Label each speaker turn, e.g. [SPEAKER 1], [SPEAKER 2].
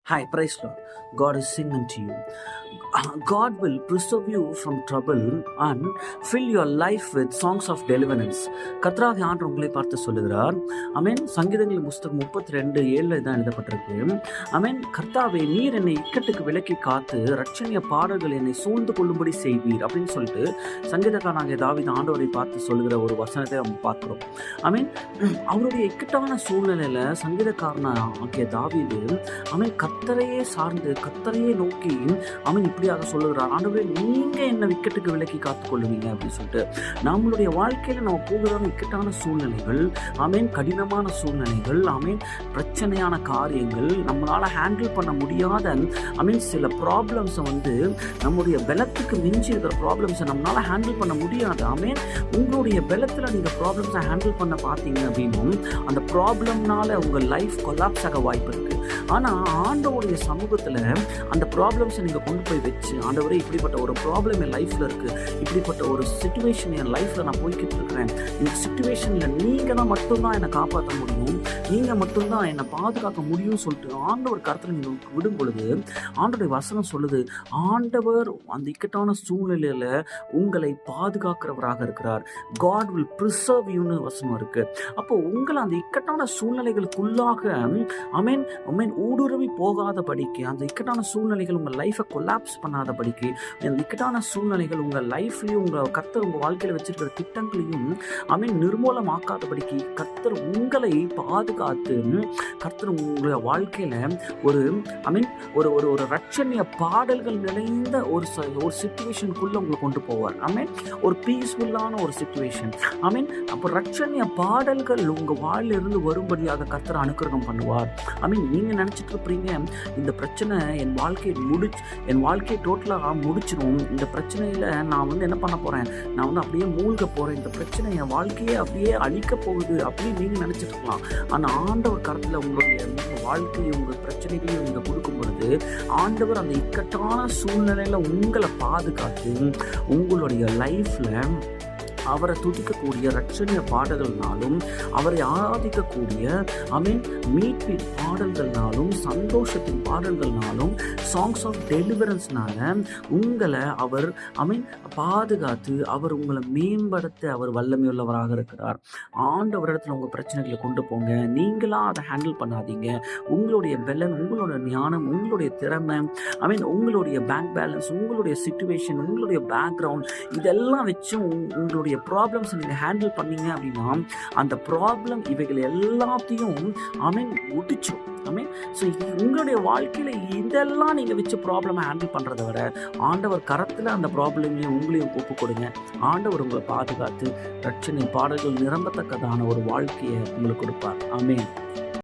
[SPEAKER 1] Hi, praise Lord. God is singing to you. God will preserve you from trouble and fill your life with songs of deliverance. கர்த்தராகிய ஆண்டவர் உங்களை பார்த்து சொல்லுகிறார். ஆமென். சங்கீதங்களின் புஸ்தகம் 32:7 தான் எழுதப்பட்டிருக்கு. ஆமென். கர்த்தாவே, நீர் என்னை இக்கட்டுக்கு விலக்கி காத்து இரட்சணிய பாடல்கள் என்னை சூழ்ந்து கொள்ளும்படி செய்வீர் அப்படின்னு சொல்லிட்டு சங்கீதக்காரனாகிய தாவீது ஆண்டவரை பார்த்து சொல்லுகிற ஒரு வசனத்தை நம்ம பார்க்கிறோம். ஆமென். அவருடைய இக்கட்டான சூழ்நிலையில சங்கீதக்காரனாகிய தாவீது ஆமென் கர்த்தரையே சார்ந்து கர்த்தரையே நோக்கி அவன் இப்படியாக சொல்லுகிறார். ஆண்டவரே, நீங்க என்ன விக்கெட்டுக்கு விலக்கி காத்துக் கொள்ளுவீங்க அப்படின்னு சொல்லிட்டு நம்மளுடைய வாழ்க்கையில நம்ம போகிற இக்கட்டான சூழ்நிலைகள், ஆமீன், கடினமான சூழ்நிலைகள், ஆமீன், பிரச்சனையான காரியங்கள், நம்மளால ஹேண்டில் பண்ண முடியாத ஆமீன் சில ப்ராப்ளம்ஸை நம்முடைய பலத்துக்கு மிஞ்சி இருக்கிற ப்ராப்ளம்ஸை நம்மளால ஹேண்டில் பண்ண முடியாது. ஆமீன். உங்களுடைய பலத்துல நீங்க ப்ராப்ளம்ஸை ஹேண்டில் பண்ண பார்த்தீங்க அப்படின்னும் அந்த ப்ராப்ளம்னால உங்க லைஃப் கொலாப்ஸ் ஆக வாய்ப்பு இருக்கு. ஆனா ஆண்டவருடைய சமூகத்துல அந்த ப்ராப்ளம்ஸை நீங்க கொண்டு போய் வச்சு, ஆண்டவரே, இப்படிப்பட்ட ஒரு ப்ராப்ளம் என் லைஃப்ல இருக்கு, இப்படிப்பட்ட ஒரு சிச்சுவேஷன் என் லைஃப்ல நான் போய்கிட்டு இருக்கிறேன், இந்த சிச்சுவேஷன்ல நீங்க தான் மட்டும்தான் என்னை காப்பாற்ற முடியும், நீங்க மட்டும்தான் என்னை பாதுகாக்க முடியும் சொல்லிட்டு ஆண்டவர் கருத்துல நீங்க விடும் பொழுது ஆண்டவருடைய வசனம் சொல்லுது, ஆண்டவர் அந்த இக்கட்டான சூழ்நிலையில உங்களை பாதுகாக்கிறவராக இருக்கிறார். God will preserve youன்னு வசனம் இருக்கு. அப்போ உங்களை அந்த இக்கட்டான சூழ்நிலைகளுக்குள்ளாக அமேன் ஊடுருவி போகாதபடிக்கு, அந்த இக்கட்டான சூழ்நிலைகள் உங்கள் லைஃபை கொலாப்ஸ் பண்ணாதபடிக்கு, அந்த இக்கட்டான சூழ்நிலைகள் உங்கள் லைஃப்லையும் உங்கள் கர்த்தர் உங்கள் வாழ்க்கையில் வச்சிருக்கிற திட்டங்களையும் நிர்மூலமாக்காதபடிக்கு கர்த்தர் உங்களை பாதுகாத்து கர்த்தர் உங்களுடைய வாழ்க்கையில் ஒரு ஒரு ஒரு ஒரு ரட்சணிய பாடல்கள் நிறைந்த ஒரு சிச்சுவேஷனுக்குள்ள உங்களை கொண்டு போவார். ஒரு பீஸ்ஃபுல்லான ஒரு சிச்சுவேஷன். அப்போ ரட்சணிய பாடல்கள் உங்கள் வாழ்லிருந்து வரும்படியாக கர்த்தர் அனுக்கிரகம் பண்ணுவார். நீங்க நினைச்சிட்டு இருப்பீங்க, இந்த பிரச்சனை என் வாழ்க்கையை டோட்டலாக முடிச்சிடும், இந்த பிரச்சனையில நான் என்ன பண்ண போறேன், நான் அப்படியே மூழ்க போறேன், இந்த பிரச்சனை என் வாழ்க்கையே அப்படியே அழிக்க போகுது அப்படின்னு நீங்க நினைச்சிட்டு இருக்கலாம். ஆனா ஆண்டவர் கருத்துல உங்களுடைய வாழ்க்கையும் உங்கள் பிரச்சனைகளையும் நீங்க கொடுக்கும் பொழுது ஆண்டவர் அந்த இக்கட்டான சூழ்நிலையில உங்களை பாதுகாத்து உங்களுடைய லைஃப்ல அவரை துதிக்கக்கூடிய ரட்சணிய பாடல்கள்னாலும், அவரை ஆராதிக்கக்கூடிய மீட்பின் பாடல்கள்னாலும், சந்தோஷத்தின் பாடல்கள்னாலும், சாங்ஸ் ஆஃப் டெலிவரன்ஸ்னால உங்களை அவர் பாதுகாத்து அவர் உங்களை மேம்படுத்த அவர் வல்லமையுள்ளவராக இருக்கிறார். ஆண்டவரிடத்துல உங்கள் பிரச்சனைகளை கொண்டு போங்க. நீங்களா அதை ஹேண்டில் பண்ணாதீங்க. உங்களுடைய பலன், உங்களோட ஞானம், உங்களுடைய திறமை, உங்களுடைய பேங்க் பேலன்ஸ், உங்களுடைய சிச்சுவேஷன், உங்களுடைய பேக்ரவுண்ட், இதெல்லாம் வச்சு உங்களுடைய ப்ராப்ளம்ஸ் நீங்க ஹேண்டில் பண்ணீங்க அப்படின்னா அந்த ப்ராப்ளம் இவைகள் எல்லாத்தையும் முடிச்சிடும். ஸோ உங்களுடைய வாழ்க்கையில இதெல்லாம் நீங்க வச்சு ப்ராப்ளம் ஹேண்டில் பண்றதை விட ஆண்டவர் கரத்துல அந்த ப்ராப்ளம்லையும் உங்களையும் ஒப்பு கொடுங்க. ஆண்டவர் உங்களை பாதுகாத்து ரட்சணை பாடல்கள் நிரம்பத்தக்கதான ஒரு வாழ்க்கையை உங்களுக்கு கொடுப்பார். ஆமென்.